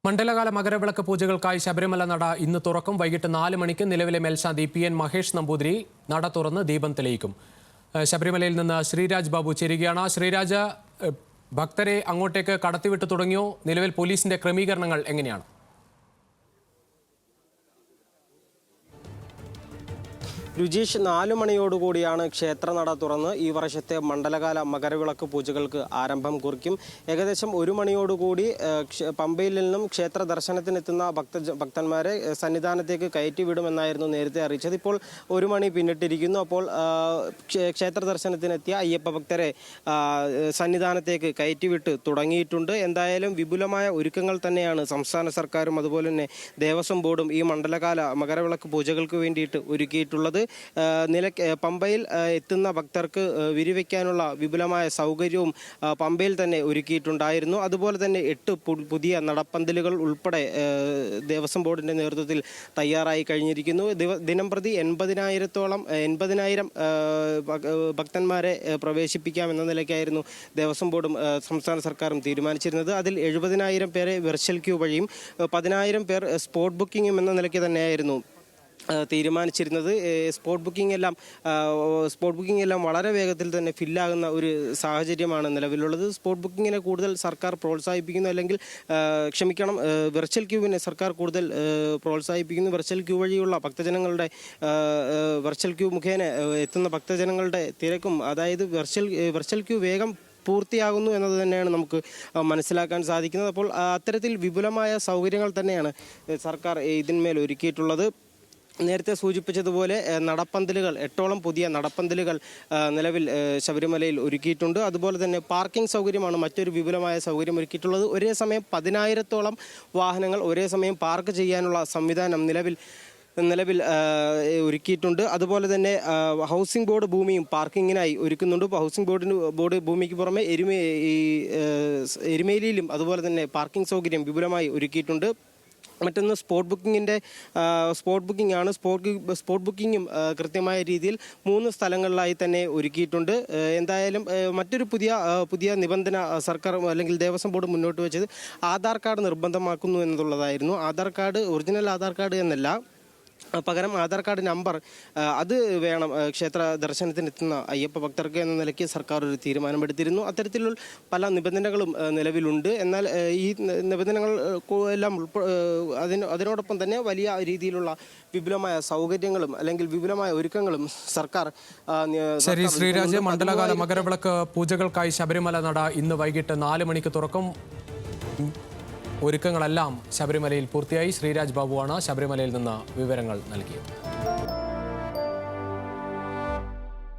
മണ്ഡലകാല മകരവിളക്ക് പൂജകൾക്കായി ശബരിമല നട ഇന്ന് തുറക്കും. വൈകിട്ട് 4 മണിക്ക് നിലവിലെ മേൽശാന്തി PN മഹേഷ് നമ്പൂതിരി നട തുറന്ന് ദീപം തെളിയിക്കും. ശബരിമലയിൽ നിന്ന് ശ്രീരാജ് ബാബു ചേരുകയാണ്. ശ്രീരാജ്, ഭക്തരെ അങ്ങോട്ടേക്ക് കടത്തിവിട്ടു തുടങ്ങിയോ? നിലവിൽ പോലീസിന്റെ ക്രമീകരണങ്ങൾ എങ്ങനെയാണ്? രുചീഷ്, 4 മണിയോടുകൂടിയാണ് ക്ഷേത്രനട തുറന്ന് ഈ വർഷത്തെ മണ്ഡലകാല മകരവിളക്ക് പൂജകൾക്ക് ആരംഭം കുറിക്കും. ഏകദേശം 1 മണിയോടുകൂടി പമ്പയിൽ നിന്നും ക്ഷേത്ര ദർശനത്തിനെത്തുന്ന ഭക്തന്മാരെ സന്നിധാനത്തേക്ക് കയറ്റിവിടുമെന്നായിരുന്നു നേരത്തെ അറിയിച്ചത്. ഇപ്പോൾ 1 മണി പിന്നിട്ടിരിക്കുന്നു. അപ്പോൾ ക്ഷേത്ര ദർശനത്തിനെത്തിയ അയ്യപ്പ ഭക്തരെ സന്നിധാനത്തേക്ക് കയറ്റിവിട്ട് തുടങ്ങിയിട്ടുണ്ട്. എന്തായാലും വിപുലമായ ഒരുക്കങ്ങൾ തന്നെയാണ് സംസ്ഥാന സർക്കാരും അതുപോലെ തന്നെ ദേവസ്വം ബോർഡും ഈ മണ്ഡലകാല മകരവിളക്ക് പൂജകൾക്ക് വേണ്ടിയിട്ട് ഒരുക്കിയിട്ടുള്ളത്. പമ്പയിൽ എത്തുന്ന ഭക്തർക്ക് വിരിവയ്ക്കാനുള്ള വിപുലമായ സൗകര്യവും പമ്പയിൽ തന്നെ ഒരുക്കിയിട്ടുണ്ടായിരുന്നു. അതുപോലെ തന്നെ 8 പുതിയ നടപ്പന്തലുകൾ ഉൾപ്പെടെ ദേവസ്വം ബോർഡിന്റെ നേതൃത്വത്തിൽ തയ്യാറായി കഴിഞ്ഞിരിക്കുന്നു. ദിനംപ്രതി 80,000 ഭക്തന്മാരെ പ്രവേശിപ്പിക്കാമെന്ന നിലയ്ക്കായിരുന്നു ദേവസ്വം ബോർഡും സംസ്ഥാന സർക്കാരും തീരുമാനിച്ചിരുന്നത്. അതിൽ 70,000 പേരെ വെർച്വൽ ക്യൂ വഴിയും 10,000 പേർ സ്പോട്ട് ബുക്കിംഗും എന്ന നിലയ്ക്ക് തന്നെയായിരുന്നു തീരുമാനിച്ചിരുന്നത്. സ്പോട്ട് ബുക്കിംഗ് എല്ലാം വളരെ വേഗത്തിൽ തന്നെ ഫില്ലാകുന്ന ഒരു സാഹചര്യമാണ് നിലവിലുള്ളത്. സ്പോട്ട് ബുക്കിങ്ങിനെ കൂടുതൽ സർക്കാർ പ്രോത്സാഹിപ്പിക്കുന്നു, അല്ലെങ്കിൽ വെർച്വൽ ക്യൂവിനെ സർക്കാർ കൂടുതൽ പ്രോത്സാഹിപ്പിക്കുന്നു. വെർച്വൽ ക്യൂ വഴിയുള്ള വെർച്വൽ ക്യൂ മുഖേന എത്തുന്ന ഭക്തജനങ്ങളുടെ തിരക്കും, അതായത് വെർച്വൽ ക്യൂ വേഗം പൂർത്തിയാകുന്നു എന്നത് തന്നെയാണ് നമുക്ക് മനസ്സിലാക്കാൻ സാധിക്കുന്നത്. അപ്പോൾ അത്തരത്തിൽ വിപുലമായ സൗകര്യങ്ങൾ തന്നെയാണ് സർക്കാർ ഇതിന്മേൽ ഒരുക്കിയിട്ടുള്ളത്. നേരത്തെ സൂചിപ്പിച്ചതുപോലെ 8ഓളം പുതിയ നടപ്പന്തലുകൾ നിലവിൽ ശബരിമലയിൽ ഒരുക്കിയിട്ടുണ്ട്. അതുപോലെ തന്നെ പാർക്കിംഗ് സൗകര്യമാണ് മറ്റൊരു വിപുലമായ സൗകര്യം ഒരുക്കിയിട്ടുള്ളത്. ഒരേ സമയം 10,000-ഓളം വാഹനങ്ങൾ ഒരേ സമയം പാർക്ക് ചെയ്യാനുള്ള സംവിധാനം നിലവിൽ ഒരുക്കിയിട്ടുണ്ട്. അതുപോലെ തന്നെ ഹൗസിംഗ് ബോർഡ് ഭൂമിയും പാർക്കിങ്ങിനായി ഒരുക്കുന്നുണ്ട്. ഹൗസിംഗ് ബോർഡ് ഭൂമിക്ക് പുറമെ എരുമേലിയിലും അതുപോലെ തന്നെ പാർക്കിംഗ് സൗകര്യം വിപുലമായി ഒരുക്കിയിട്ടുണ്ട്. മറ്റൊന്ന് സ്പോട്ട് ബുക്കിംഗ് ആണ്. സ്പോട്ട് ബുക്കിങ്ങും കൃത്യമായ രീതിയിൽ 3 സ്ഥലങ്ങളിലായി തന്നെ ഒരുക്കിയിട്ടുണ്ട്. എന്തായാലും മറ്റൊരു പുതിയ നിബന്ധന സർക്കാർ അല്ലെങ്കിൽ ദേവസ്വം ബോർഡ് മുന്നോട്ട് വെച്ചത് ആധാർ കാർഡ് നിർബന്ധമാക്കുന്നു എന്നുള്ളതായിരുന്നു. ഒറിജിനൽ ആധാർ കാർഡ് എന്നല്ല, പകരം ആധാർ കാർഡ് നമ്പർ അത് വേണം ക്ഷേത്ര ദർശനത്തിനെത്തുന്ന അയ്യപ്പ ഭക്തർക്ക് എന്ന നിലയ്ക്ക് സർക്കാർ ഒരു തീരുമാനമെടുത്തിരുന്നു. അത്തരത്തിലുള്ള പല നിബന്ധനകളും നിലവിലുണ്ട്. എന്നാൽ ഈ നിബന്ധനകൾ എല്ലാം അതിനോടൊപ്പം തന്നെ വലിയ രീതിയിലുള്ള വിപുലമായ സൗകര്യങ്ങളും അല്ലെങ്കിൽ വിപുലമായ ഒരുക്കങ്ങളും സർക്കാർ. ശരി ശ്രീരാജ്, മണ്ഡലകാല മകരവിളക്ക് പൂജകൾക്കായി ശബരിമല നട ഇന്ന് വൈകിട്ട് 4 മണിക്ക് തുറക്കും. ഒരുക്കങ്ങളെല്ലാം ശബരിമലയിൽ പൂർത്തിയായി. ശ്രീരാജ് ബാബുവാണ് ശബരിമലയിൽ നിന്ന് വിവരങ്ങൾ നൽകിയത്.